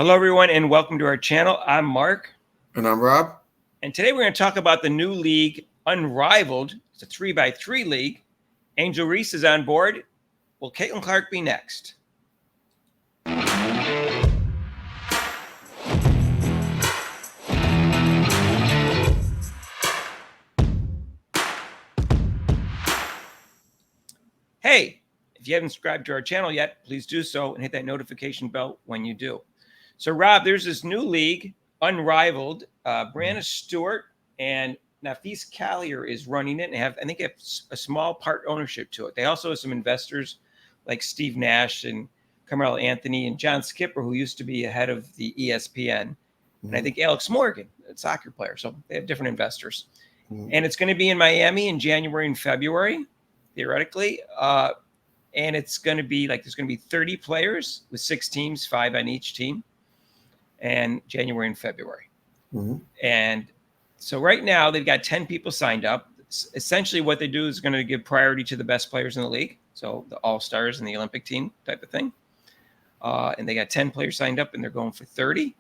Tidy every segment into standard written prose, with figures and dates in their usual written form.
Hello, everyone, and welcome to our channel. I'm Mark. And I'm Rob. And today we're going to talk about the new league, Unrivaled. It's a 3x3 league. Angel Reese is on board. Will Caitlin Clark be next? Hey, if you haven't subscribed to our channel yet, please do so and hit that notification bell when you do. So, Rob, there's this new league, Unrivaled. Breanna Stewart and Nafis Collier is running it and I think have a small part ownership to it. They also have some investors like Steve Nash and Carmelo Anthony and John Skipper, who used to be head of the ESPN. And I think Alex Morgan, a soccer player. So they have different investors. And it's going to be in Miami in January and February, theoretically. And it's going to be there's going to be 30 players with 6 teams, 5 on each team, and January and February. And so right now they've got 10 people signed up. Essentially what they do is going to give priority to the best players in the league. So the all-stars and the Olympic team type of thing. And they got 10 players signed up and they're going for 30.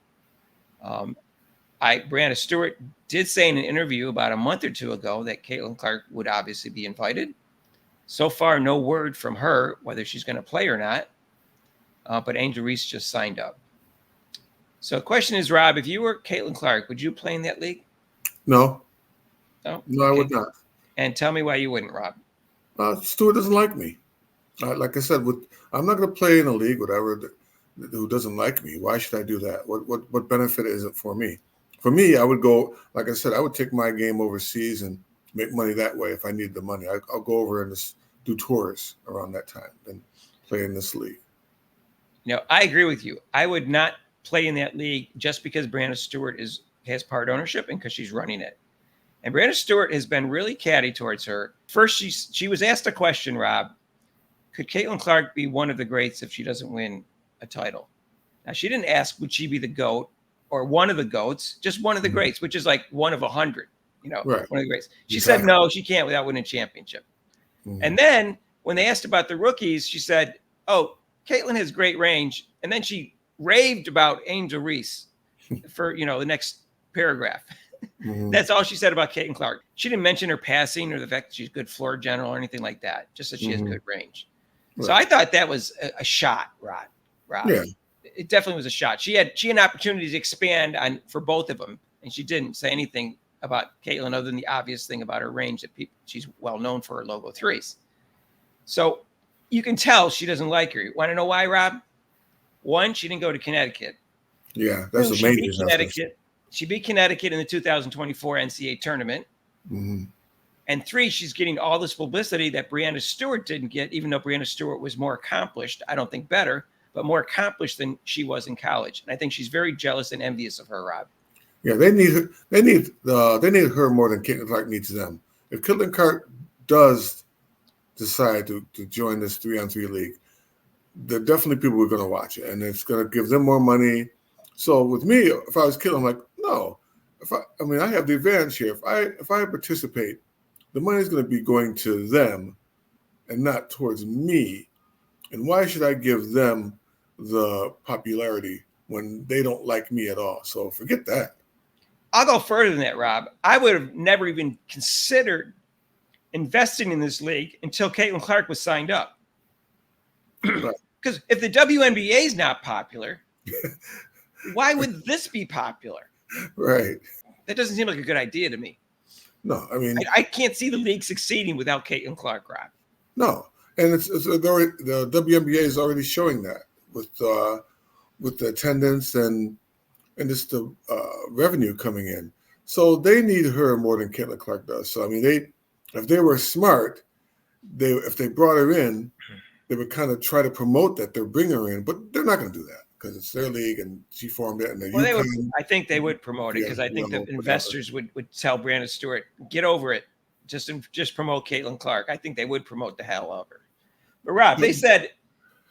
Breanna Stewart did say in an interview about a month or two ago that Caitlin Clark would obviously be invited. So far, no word from her whether she's going to play or not. But Angel Reese just signed up. So the question is, Rob, if you were Caitlin Clark, would you play in that league? No. No, okay. I would not. And tell me why you wouldn't, Rob. Stewart doesn't like me. Like I said, I'm not going to play in a league who doesn't like me. Why should I do that? What benefit is it for me? For me, I would go, like I said, I would take my game overseas and make money that way if I need the money. I'll go over and just do tours around that time and play in this league. I agree with you. I would not play in that league just because Breanna Stewart has part ownership and because she's running it. And Breanna Stewart has been really catty towards her. First, she was asked a question, Rob. Could Caitlin Clark be one of the greats if she doesn't win a title? Now, she didn't ask, would she be the GOAT or one of the GOATs, just one of the greats, which is like one of 100, right. One of the greats. She said, no, she can't without winning a championship. And then when they asked about the rookies, she said, oh, Caitlin has great range. And then she raved about Angel Reese for, the next paragraph. That's all she said about Caitlin Clark. She didn't mention her passing or the fact that she's a good floor general or anything like that, just that she has good range. Right. So I thought that was a shot, Rob. Yeah. It definitely was a shot. She had an opportunity to expand for both of them, and she didn't say anything about Caitlin other than the obvious thing about her range that she's well known for her logo threes. So you can tell she doesn't like her. You want to know why, Rob? One, she didn't go to Connecticut. Yeah, that's amazing. She beat Connecticut in the 2024 NCAA tournament. And 3, she's getting all this publicity that Breanna Stewart didn't get, even though Breanna Stewart was more accomplished. I don't think better, but more accomplished than she was in college. And I think she's very jealous and envious of her, Rob. Yeah, they need her. They need her more than Caitlin Clark needs them. If Caitlin Clark does decide to join this 3-on-3 league, there are definitely people who are going to watch it, and it's going to give them more money. So with me, if I was Caitlin, I'm like, no. I have the advantage here. If I participate, the money is going to be going to them and not towards me. And why should I give them the popularity when they don't like me at all? So forget that. I'll go further than that, Rob. I would have never even considered investing in this league until Caitlin Clark was signed up. Because if the WNBA is not popular, why would this be popular? Right. That doesn't seem like a good idea to me. No, I can't see the league succeeding without Caitlin Clark, Rob. No, and the WNBA is already showing that with the attendance and just the revenue coming in. So they need her more than Caitlin Clark does. So if they were smart, if they brought her in, they would kind of try to promote that they're bringing her in, but they're not going to do that because it's their league and she formed it. And I think they would promote it because I think the investors would tell Breanna Stewart, get over it, just promote Caitlin Clark. I think they would promote the hell out of her. But Rob, they said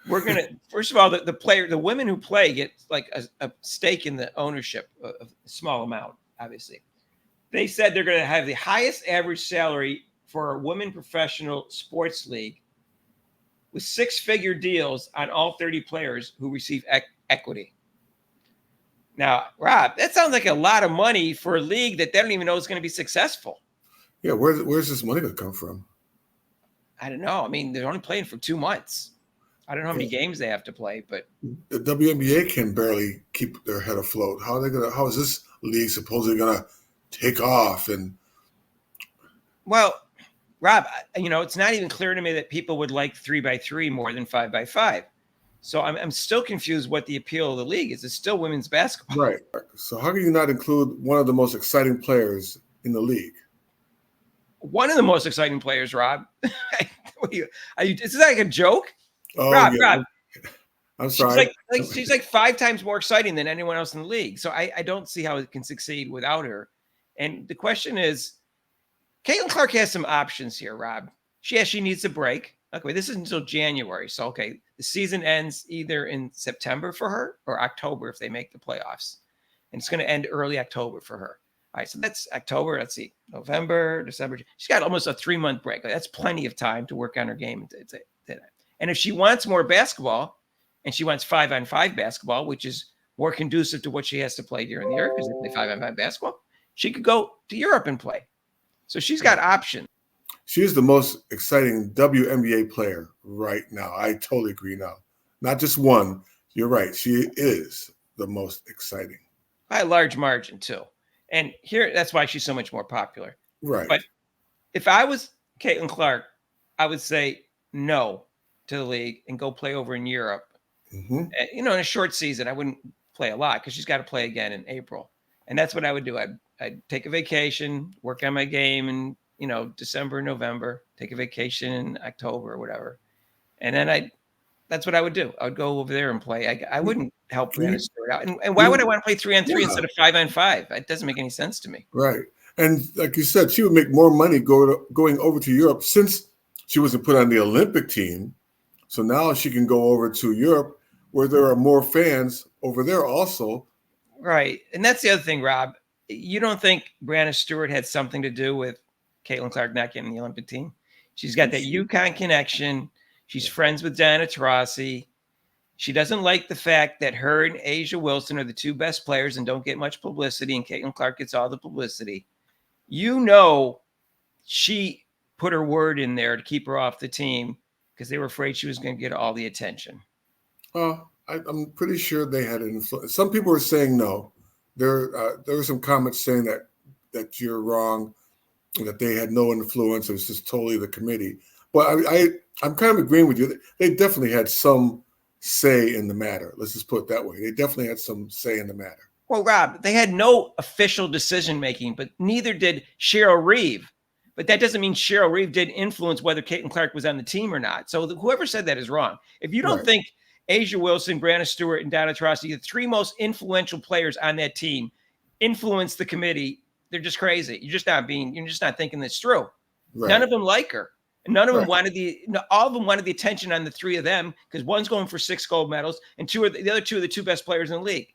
we're going to, first of all, the women who play get like a stake in the ownership, a small amount, obviously. They said they're going to have the highest average salary for a women professional sports league with 6-figure deals on all 30 players who receive equity. Now, Rob, that sounds like a lot of money for a league that they don't even know is going to be successful. Yeah, where's this money going to come from? I don't know. I mean, they're only playing for 2 months. I don't know how many games they have to play, but the WNBA can barely keep their head afloat. How is this league supposedly gonna take off? And well, Rob, it's not even clear to me that people would like 3x3 more than 5x5. So I'm still confused what the appeal of the league is. It's still women's basketball. right. So how can you not include one of the most exciting players in the league? One of the most exciting players, Rob. Is this like a joke? Oh, Rob, yeah. Rob. I'm sorry. She's like 5 times more exciting than anyone else in the league. So I don't see how it can succeed without her. And the question is, Caitlin Clark has some options here, Rob. She needs a break. Okay, this is until January. So, okay, the season ends either in September for her or October if they make the playoffs. And it's going to end early October for her. All right, so that's October. Let's see, November, December. She's got almost a 3-month break. That's plenty of time to work on her game. And if she wants more basketball and she wants 5-on-5 basketball, which is more conducive to what she has to play during the year because they play 5-on-5 basketball, she could go to Europe and play. So she's got options. She's the most exciting WNBA player right now. I totally agree now. Not just one. You're right. She is the most exciting. By a large margin, too. And here, that's why she's so much more popular. Right. But if I was Caitlin Clark, I would say no to the league and go play over in Europe. Mm-hmm. In a short season, I wouldn't play a lot because she's got to play again in April. And that's what I would do. I'd take a vacation, work on my game in, December, November, take a vacation in October or whatever. And then that's what I would do. I would go over there and play. I wouldn't help Breanna Stewart out. And why would I want to play 3-on-3 instead of 5-on-5? It doesn't make any sense to me. Right. And like you said, she would make more money going over to Europe since she wasn't put on the Olympic team. So now she can go over to Europe where there are more fans over there also. Right. And that's the other thing, Rob. You don't think Breanna Stewart had something to do with Caitlin Clark not getting the Olympic team? She's got that UConn connection. She's friends with Diana Taurasi. She doesn't like the fact that her and A'ja Wilson are the 2 best players and don't get much publicity, and Caitlin Clark gets all the publicity. She put her word in there to keep her off the team because they were afraid she was going to get all the attention. I'm pretty sure they had an influence. Some people were saying no. There were some comments saying that you're wrong, that they had no influence. It was just totally the committee. But I'm kind of agreeing with you. They definitely had some say in the matter. Let's just put it that way. They definitely had some say in the matter. Well, Rob, they had no official decision-making, but neither did Cheryl Reeve. But that doesn't mean Cheryl Reeve did influence whether Caitlin Clark was on the team or not. So whoever said that is wrong. If you don't think A'ja Wilson, Breanna Stewart, and Diana Taurasi, the 3 most influential players on that team, influence the committee, they're just crazy. You're just not thinking this through. Right. None of them like her. And none of them all of them wanted the attention on the 3 of them because one's going for 6 gold medals and the other 2 are the 2 best players in the league.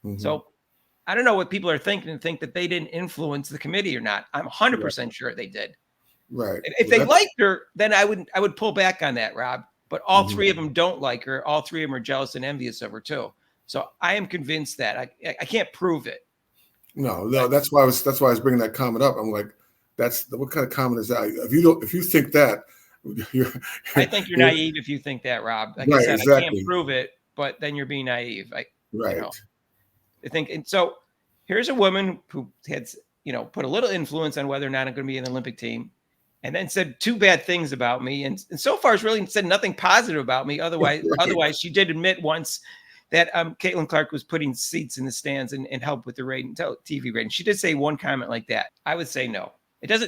Mm-hmm. So I don't know what people are thinking and think that they didn't influence the committee or not. I'm 100% sure they did. Right. If they liked her, then I would pull back on that, Rob. But all 3 of them don't like her. All 3 of them are jealous and envious of her too. So I am convinced that I can't prove it. No, that's why I was bringing that comment up. I'm like, what kind of comment is that? If you think that, I think you're naive if you think that, Rob. Like I said, I can't prove it, but then you're being naive. I think, and so here's a woman who had, put a little influence on whether or not I'm going to be in the Olympic team, and then said 2 bad things about me, and so far has really said nothing positive about me. Otherwise, she did admit once that Caitlin Clark was putting seats in the stands and helped with the TV rating. She did say one comment like that. I would say no.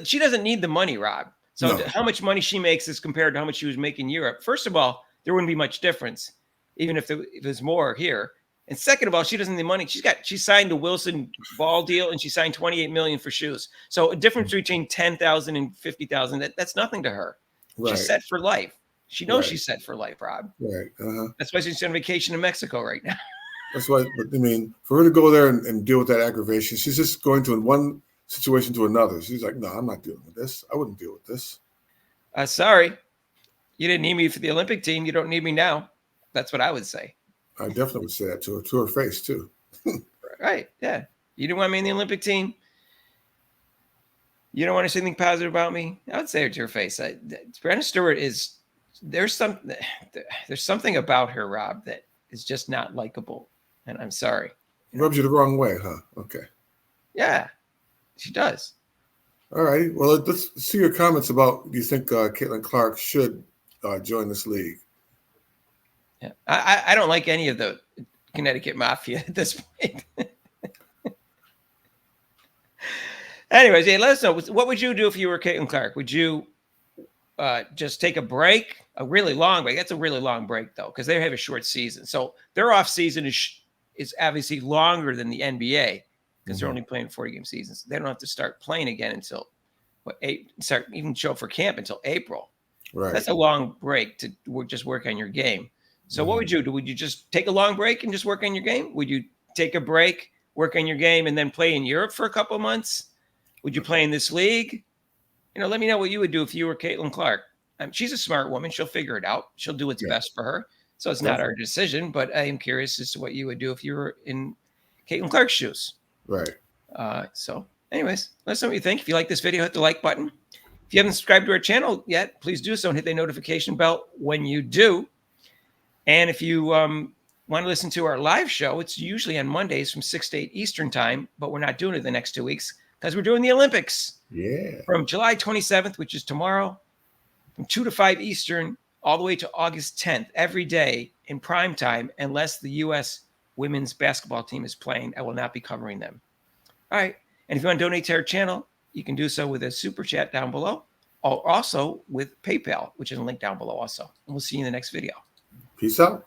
She doesn't need the money, Rob. So how much money she makes is compared to how much she was making in Europe. First of all, there wouldn't be much difference, even if there's more here. And second of all, she doesn't need the money. She signed the Wilson ball deal and she signed $28 million for shoes. So a difference between $10,000 and $50,000, that's nothing to her. Right. She's set for life. She knows she's set for life, Rob. Right. Uh-huh. That's why she's on vacation in Mexico right now. That's why, for her to go there and deal with that aggravation, she's just going to one situation to another. She's like, no, I'm not dealing with this. I wouldn't deal with this. Sorry. You didn't need me for the Olympic team. You don't need me now. That's what I would say. I definitely would say that to her face, too. Right. Yeah. You didn't want me in the Olympic team. You don't want to say anything positive about me. I would say it to your face. Breanna Stewart is there's something about her, Rob, that is just not likable, and I'm sorry. Rubs you the wrong way, huh? Okay. Yeah, she does. All right. Well, let's see your comments about. Do you think Caitlin Clark should join this league? Yeah, I don't like any of the Connecticut Mafia at this point. Anyways, yeah, let us know. What would you do if you were Caitlin Clark? Would you just take a break, a really long break? That's a really long break, though, because they have a short season. So their off season is obviously longer than the NBA because they're only playing 40-game seasons. They don't have to start playing again until start even show up for camp until April. Right. That's a long break to just work on your game. So what would you do? Would you just take a long break and just work on your game? Would you take a break, work on your game, and then play in Europe for a couple of months? Would you play in this league? Let me know what you would do if you were Caitlin Clark. She's a smart woman. She'll figure it out. She'll do what's best for her. So it's not our decision, but I am curious as to what you would do if you were in Caitlin Clark's shoes. Right. So anyways, let us know what you think. If you like this video, hit the like button. If you haven't subscribed to our channel yet, please do so and hit the notification bell when you do. And if you want to listen to our live show, it's usually on Mondays from 6 to 8 Eastern time, but we're not doing it the next 2 weeks because we're doing the Olympics. Yeah. From July 27th, which is tomorrow, from 2 to 5 Eastern, all the way to August 10th, every day in prime time, unless the U.S. women's basketball team is playing. I will not be covering them. All right. And if you want to donate to our channel, you can do so with a super chat down below, or also with PayPal, which is a link down below also. And we'll see you in the next video. Peace out.